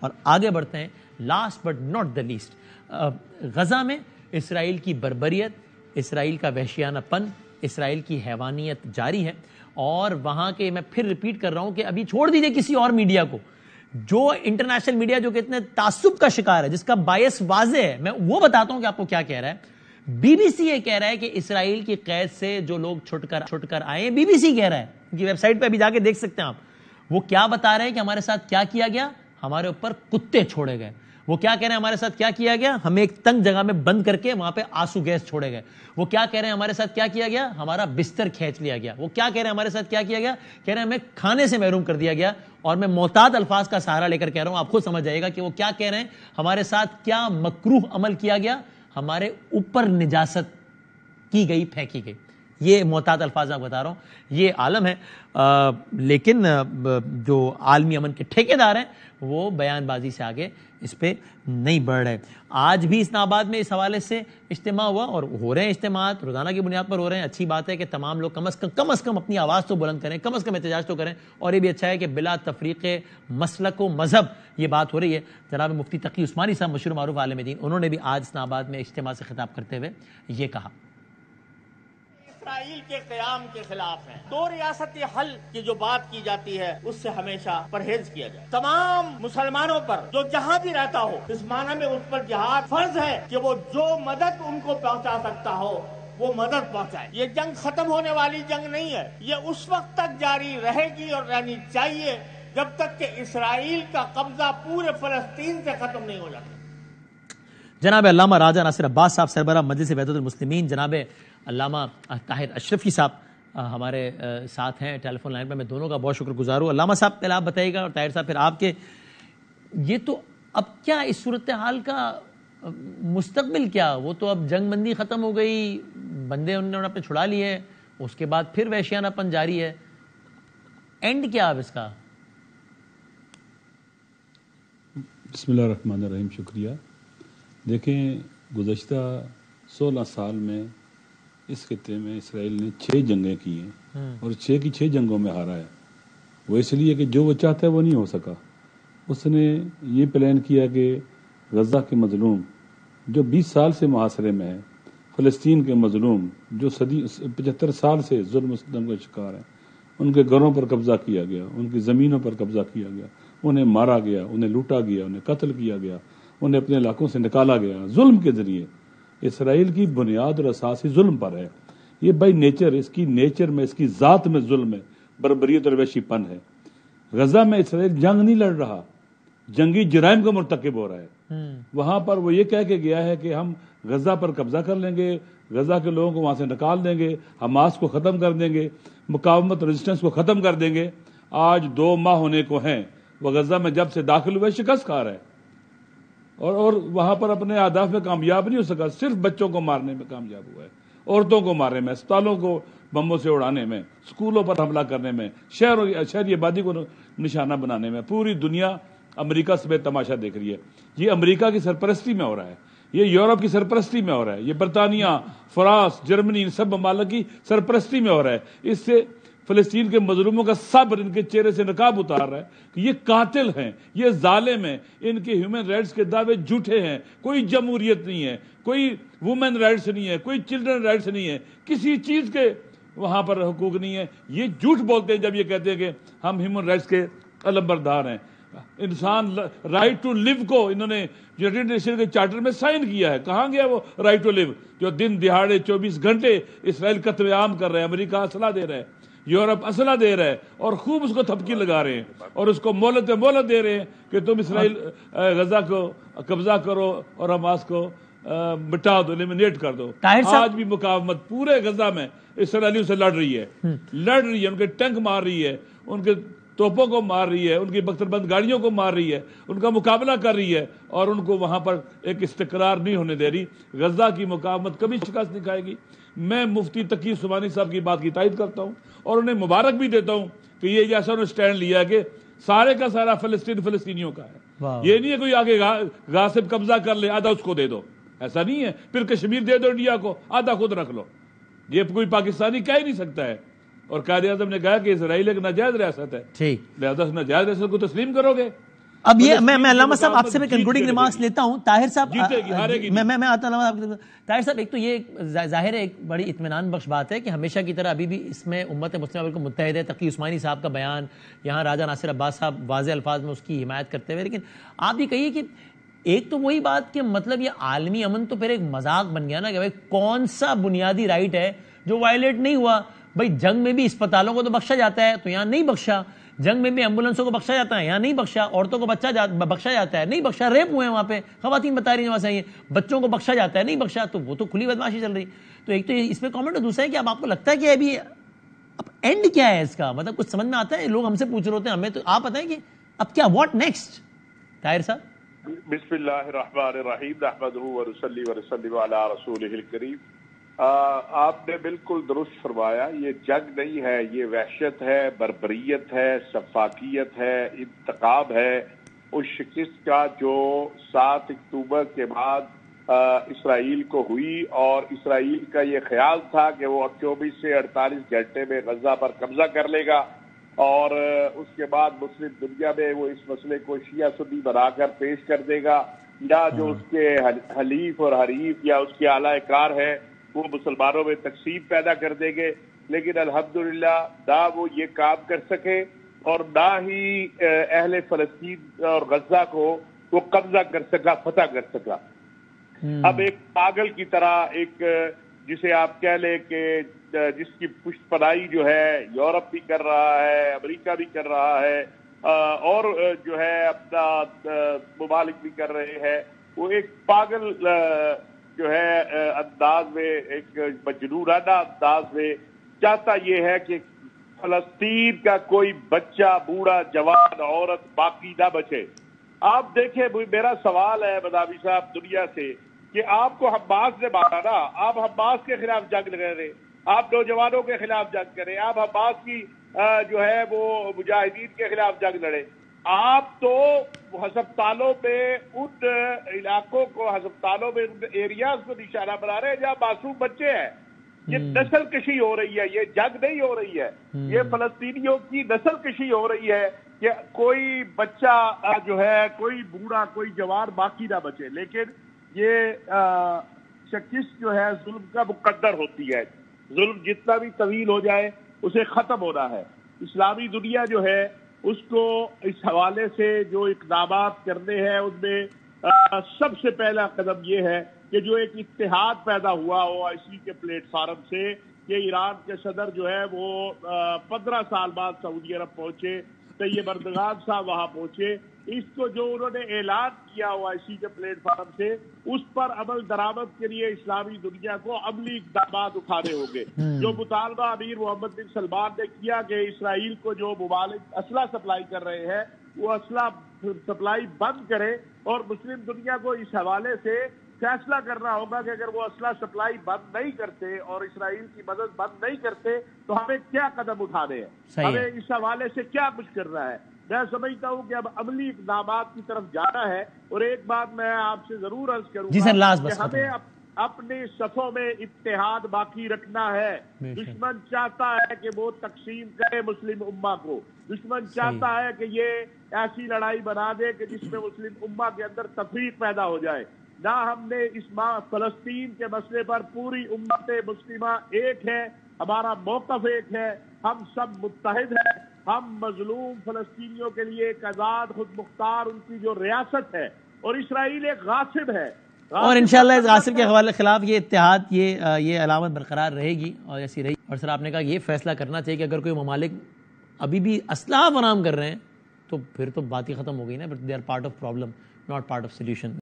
اور آگے بڑھتے ہیں. Last but not the least, Gaza میں اسرائیل کی بربریت, اسرائیل کا وحشیانہ پن, اسرائیل کی حیوانیت جاری ہے. اور وہاں کے, میں پھر ریپیٹ کر رہا ہوں کہ ابھی چھوڑ دیجئے کسی اور میڈیا کو, جو انٹرنیشنل میڈیا جو کہ اتنے تعصب کا شکار ہے, جس کا بائس واضح ہے, میں وہ بتاتا ہوں کہ آپ کو کیا کہہ رہا ہے. بی بی سی یہ کہہ رہا ہے کہ اسرائیل کی قید سے جو لوگ چھٹ کر آئے ہیں, بی بی سی کہہ رہا ہے, ان کی ویب سائٹ پہ ابھی جا کے دیکھ سکتے ہیں آپ, وہ کیا بتا رہے ہیں کہ ہمارے ساتھ کیا کیا گیا, ہمارے اوپر کتے چھوڑے گئے. وہ کیا کہہ رہے ہیں ہمارے ساتھ کیا کیا گیا, ہمیں ایک تنگ جگہ میں بند کر کے وہاں پہ آنسو گیس چھوڑے گئے. وہ کیا کہہ رہے ہیں ہمارے ساتھ کیا کیا گیا, ہمارا بستر کھینچ لیا گیا. وہ کیا کہہ رہے ہیں ہمارے ساتھ کیا کیا گیا, کہہ رہے ہیں ہمیں کھانے سے محروم کر دیا گیا. اور میں محتاط الفاظ کا سہارا لے کر کہہ رہا ہوں, آپ خود سمجھ جائے گا کہ وہ کیا کہہ رہے ہیں, ہمارے ساتھ کیا مکروہ عمل کیا گیا, ہمارے اوپر نجاست کی گئی, پھینکی گئی. یہ محتاط الفاظ آپ بتا رہا ہوں. یہ عالم ہے, لیکن جو عالمی امن کے ٹھیکیدار ہیں وہ بیان بازی سے آگے اس پہ نہیں بڑھ رہے. آج بھی اسلام آباد میں اس حوالے سے اجتماع ہوا, اور ہو رہے ہیں اجتماعات, روزانہ کی بنیاد پر ہو رہے ہیں. اچھی بات ہے کہ تمام لوگ کم از کم اپنی آواز تو بلند کریں, کم از کم احتجاج تو کریں. اور یہ بھی اچھا ہے کہ بلا تفریق مسلک و مذہب یہ بات ہو رہی ہے. جناب مفتی تقی عثمانی صاحب, مشہور معروف عالم دین, انہوں نے بھی آج اسلام آباد میں اجتماع سے خطاب کرتے ہوئے یہ کہا. اسرائیل کے قیام کے خلاف ہیں. دو ریاستی حل کی جو بات کی جاتی ہے اس سے ہمیشہ پرہیز کیا جائے. تمام مسلمانوں پر جو جہاں بھی رہتا ہو, اس معنی میں اس پر جہاد فرض ہے کہ وہ جو مدد ان کو پہنچا سکتا ہو وہ مدد پہنچائے. یہ جنگ ختم ہونے والی جنگ نہیں ہے, یہ اس وقت تک جاری رہے گی اور رہنی چاہیے جب تک کہ اسرائیل کا قبضہ پورے فلسطین سے ختم نہیں ہو جاتا. جناب علامہ راجہ ناصر عباس صاحب سربراہ مجلس وحدت المسلمین, جناب علامہ طاہر اشرفی صاحب ہمارے ساتھ ہیں ٹیلی فون لائن پہ. میں دونوں کا بہت شکر گزار ہوں. علامہ صاحب پہلے آپ بتائیے گا, اور طاہر صاحب پھر آپ کے. یہ تو اب کیا اس صورتحال کا مستقبل کیا, وہ تو اب جنگ بندی ختم ہو گئی, بندے انہوں نے اپنے چھڑا لیے, اس کے بعد پھر وحشیانہ پن جاری ہے, اینڈ کیا اب اس کا؟ بسم اللہ الرحمن الرحیم. شکریہ. دیکھیں, گزشتہ 16 سال میں اس خطے میں اسرائیل نے 6 جنگیں کی ہیں, اور 6 کی 6 جنگوں میں ہارا ہے. وہ اس لیے کہ جو وہ چاہتا ہے وہ نہیں ہو سکا. اس نے یہ پلان کیا کہ غزہ کے مظلوم جو 20 سال سے محاصرے میں ہے, فلسطین کے مظلوم جو 75 سال سے ظلم و ستم کا شکار ہیں, ان کے گھروں پر قبضہ کیا گیا, ان کی زمینوں پر قبضہ کیا گیا, انہیں مارا گیا, انہیں لوٹا گیا, انہیں قتل کیا گیا, انہیں اپنے علاقوں سے نکالا گیا ظلم کے ذریعے. اسرائیل کی بنیاد اور اساسی ظلم پر ہے. یہ بائی نیچر, اس کی نیچر میں, اس کی ذات میں ظلم ہے, بربریت اور وحشی پن ہے. غزہ میں اسرائیل جنگ نہیں لڑ رہا, جنگی جرائم کا مرتکب ہو رہا ہے. وہاں پر وہ یہ کہہ کے گیا ہے کہ ہم غزہ پر قبضہ کر لیں گے, غزہ کے لوگوں کو وہاں سے نکال دیں گے, حماس کو ختم کر دیں گے, مقاومت ریزسٹنس کو ختم کر دیں گے. آج 2 ماہ ہونے کو ہیں, وہ غزہ میں جب سے داخل ہوئے شکست کھا رہا ہے, اور وہاں پر اپنے اہداف میں کامیاب نہیں ہو سکا. صرف بچوں کو مارنے میں کامیاب ہوا ہے, عورتوں کو مارنے میں, اسپتالوں کو بموں سے اڑانے میں, اسکولوں پر حملہ کرنے میں, شہری آبادی کو نشانہ بنانے میں. پوری دنیا امریکہ سے تماشا دیکھ رہی ہے. یہ امریکہ کی سرپرستی میں ہو رہا ہے, یہ یورپ کی سرپرستی میں ہو رہا ہے, یہ برطانیہ, فرانس, جرمنی, ان سب ممالک کی سرپرستی میں ہو رہا ہے. اس سے فلسطین کے مظلوموں کا صبر ان کے چہرے سے نقاب اتار رہا ہے کہ یہ قاتل ہیں, یہ ظالم ہیں, ان کے ہیومن رائٹس کے دعوے جھوٹے ہیں. کوئی جمہوریت نہیں ہے, کوئی وومن رائٹس نہیں ہے, کوئی چلڈرن رائٹس نہیں ہے, کسی چیز کے وہاں پر حقوق نہیں ہے. یہ جھوٹ بولتے ہیں جب یہ کہتے ہیں کہ ہم ہیومن رائٹس کے علمبردار ہیں. انسان رائٹ ٹو لیو کو انہوں نے یونائیٹڈ نیشن کے چارٹر میں سائن کیا ہے. کہاں گیا وہ رائٹ ٹو لیو جو دن دہاڑے 24 گھنٹے اسرائیل قتل عام کر رہے ہیں, امریکہ اسلحہ دے رہا ہے, یورپ اسلحہ دے رہا ہے, اور خوب اس کو تھپکی لگا رہے ہیں, اور اس کو مہلت دے رہے ہیں کہ تم اسرائیل غزہ کو قبضہ کرو اور حماس کو مٹا دو, ایلیمینیٹ کر دو. آج بھی مقاومت پورے غزہ میں اسرائیلیوں سے لڑ رہی ہے, ان کے ٹینک مار رہی ہے, ان کے توپوں کو مار رہی ہے, ان کی بختر بند گاڑیوں کو مار رہی ہے, ان کا مقابلہ کر رہی ہے, اور ان کو وہاں پر ایک استقرار نہیں ہونے دے رہی. غزہ کی مقاومت کبھی شکست نہیں کھائے گی. میں مفتی تقی عثمانی صاحب کی بات کی تائید کرتا ہوں, اور انہیں مبارک بھی دیتا ہوں کہ یہ جیسا انہوں نے سٹینڈ لیا کہ سارے کا سارا فلسطین فلسطینیوں کا ہے. یہ نہیں ہے کوئی آگے غاصب قبضہ کر لے آدھا اس کو دے دو, ایسا نہیں ہے. پھر کشمیر دے دو انڈیا کو, آدھا خود رکھ لو. یہ کوئی پاکستانی کہہ ہی نہیں سکتا ہے. اور قائد اعظم نے کہا کہ اسرائیل ایک ناجائز ریاست ہے, لہذا اس ناجائز ریاست کو تسلیم کرو گے. اب یہ میں علامہ صاحب آپ سے میں کنکلوڈنگ ریمارکس لیتا ہوں. طاہر صاحب میں آتا ہوں. طاہر صاحب ایک تو یہ ظاہر ہے ایک بڑی اطمینان بخش بات ہے کہ ہمیشہ کی طرح ابھی بھی اس میں امت مسلمہ بالکل متحد ہے. تقی عثمانی صاحب کا بیان یہاں راجہ ناصر عباس صاحب واضح الفاظ میں اس کی حمایت کرتے ہوئے, لیکن آپ یہ کہیے کہ ایک تو وہی بات کہ مطلب یہ عالمی امن تو پھر ایک مذاق بن گیا نا کہ بھائی کون سا بنیادی رائٹ ہے جو وائلیٹ نہیں ہوا. بھائی جنگ میں بھی اسپتالوں کو تو بخشا جاتا ہے, تو یہاں نہیں بخشا. جنگ میں بھی ایمبولینسوں کو بخشا جاتا ہے, یہاں نہیں بخشا. عورتوں کو بخشا جاتا ہے, نہیں بخشا. ریپ ہوئے ہیں وہاں پہ, خواتین بتا رہی ہیں وہاں سے, بچوں کو بخشا جاتا ہے, نہیں بخشا. تو وہ تو کھلی بدماشی چل رہی. تو ایک تو اس پہ کامنٹ, اور دوسرا ہے کہ اب آپ کو لگتا ہے کہ ابھی اب اینڈ کیا ہے اس کا, مطلب کچھ سمجھ میں آتا ہے؟ لوگ ہم سے پوچھ رہے ہوتے ہیں, ہمیں تو آپ بتائیں کہ اب کیا, واٹ نیکسٹ؟ طاہر صاحب. بسم اللہ الرحمن الرحیم نحمدہ ونصلی ونسلم علی رسولہ الکریم. آپ نے بالکل درست فرمایا, یہ جنگ نہیں ہے, یہ وحشت ہے, بربریت ہے, سفاکیت ہے, انتقام ہے اس شکست کا جو 7 اکتوبر کے بعد اسرائیل کو ہوئی. اور اسرائیل کا یہ خیال تھا کہ وہ 24 سے 48 گھنٹے میں غزہ پر قبضہ کر لے گا, اور اس کے بعد مسلم دنیا میں وہ اس مسئلے کو شیعہ سنی بنا کر پیش کر دے گا, یا جو اس کے حلیف اور حریف یا اس کے اعلی کار ہے وہ مسلمانوں میں تقسیم پیدا کر دیں گے. لیکن الحمدللہ نہ وہ یہ کام کر سکے, اور نہ ہی اہل فلسطین اور غزہ کو وہ قبضہ کر سکا, فتح کر سکا. اب ایک پاگل کی طرح, ایک جسے آپ کہہ لیں کہ جس کی پشت پناہی جو ہے یورپ بھی کر رہا ہے, امریکہ بھی کر رہا ہے, اور جو ہے اپنا ممالک بھی کر رہے ہیں, وہ ایک پاگل جو ہے انداز میں, ایک مجنونانہ انداز میں چاہتا یہ ہے کہ فلسطین کا کوئی بچہ, بوڑھا, جوان, عورت باقی نہ بچے. آپ دیکھیں, میرا سوال ہے بداوی صاحب دنیا سے کہ آپ کو حماس نے مارا نا, آپ حماس کے خلاف جنگ لڑ رہے, آپ نوجوانوں کے خلاف جنگ کریں, آپ حماس کی جو ہے وہ مجاہدین کے خلاف جنگ لڑیں. آپ تو ہسپتالوں میں ان علاقوں کو, ہسپتالوں میں ان ایریاز کو نشانہ بنا رہے ہیں جہاں معصوم بچے ہیں. یہ نسل کشی ہو رہی ہے, یہ جنگ نہیں ہو رہی ہے, یہ فلسطینیوں کی نسل کشی ہو رہی ہے کہ کوئی بچہ جو ہے, کوئی بوڑھا, کوئی جوان باقی نہ بچے. لیکن یہ شکست جو ہے ظلم کا مقدر ہوتی ہے. ظلم جتنا بھی طویل ہو جائے اسے ختم ہونا ہے. اسلامی دنیا جو ہے اس کو اس حوالے سے جو اقدامات کرنے ہیں ان میں سب سے پہلا قدم یہ ہے کہ جو ایک اتحاد پیدا ہوا OIC کے پلیٹ فارم سے, کہ ایران کے صدر جو ہے وہ 15 سال بعد سعودی عرب پہنچے, طیب اردغان صاحب وہاں پہنچے. اس کو جو انہوں نے اعلان کیا OIC کے پلیٹ فارم سے, اس پر عمل درآمد کے لیے اسلامی دنیا کو عملی اقدامات اٹھانے ہوں گے. جو مطالبہ امیر محمد بن سلمان نے کیا کہ اسرائیل کو جو ممالک اسلحہ سپلائی کر رہے ہیں وہ اسلحہ سپلائی بند کرے, اور مسلم دنیا کو اس حوالے سے فیصلہ کرنا ہوگا کہ اگر وہ اسلحہ سپلائی بند نہیں کرتے اور اسرائیل کی مدد بند نہیں کرتے تو ہمیں کیا قدم اٹھانے ہیں, ہمیں اس حوالے سے کیا کچھ کرنا ہے. میں سمجھتا ہوں کہ اب عملی اقدامات کی طرف جانا ہے. اور ایک بات میں آپ سے ضرور عرض کروں گا کہ ہمیں اپنے صفوں میں اتحاد باقی رکھنا ہے. دشمن چاہتا ہے کہ وہ تقسیم کرے مسلم امہ کو, دشمن چاہتا ہے کہ یہ ایسی لڑائی بنا دے کہ جس میں مسلم امہ کے اندر تفریق پیدا ہو جائے. نہ ہم نے اس فلسطین کے مسئلے پر پوری امت مسلمہ ایک ہے, ہمارا موقف ایک ہے, ہم سب متحد ہیں. ہم مظلوم فلسطینیوں کے لیے ایک آزاد خود مختار ان کی جو ریاست ہے, اور اسرائیل ایک غاصب ہے, اور انشاءاللہ اس غاصب کے حوالے خلاف یہ اتحاد, یہ علامت برقرار رہے گی اور ایسی رہی. اور سر آپ نے کہا یہ فیصلہ کرنا چاہیے کہ اگر کوئی ممالک ابھی بھی اسلحہ فراہم کر رہے ہیں تو پھر تو بات ہی ختم ہو گئی نا, but they are part of problem, not part of solution.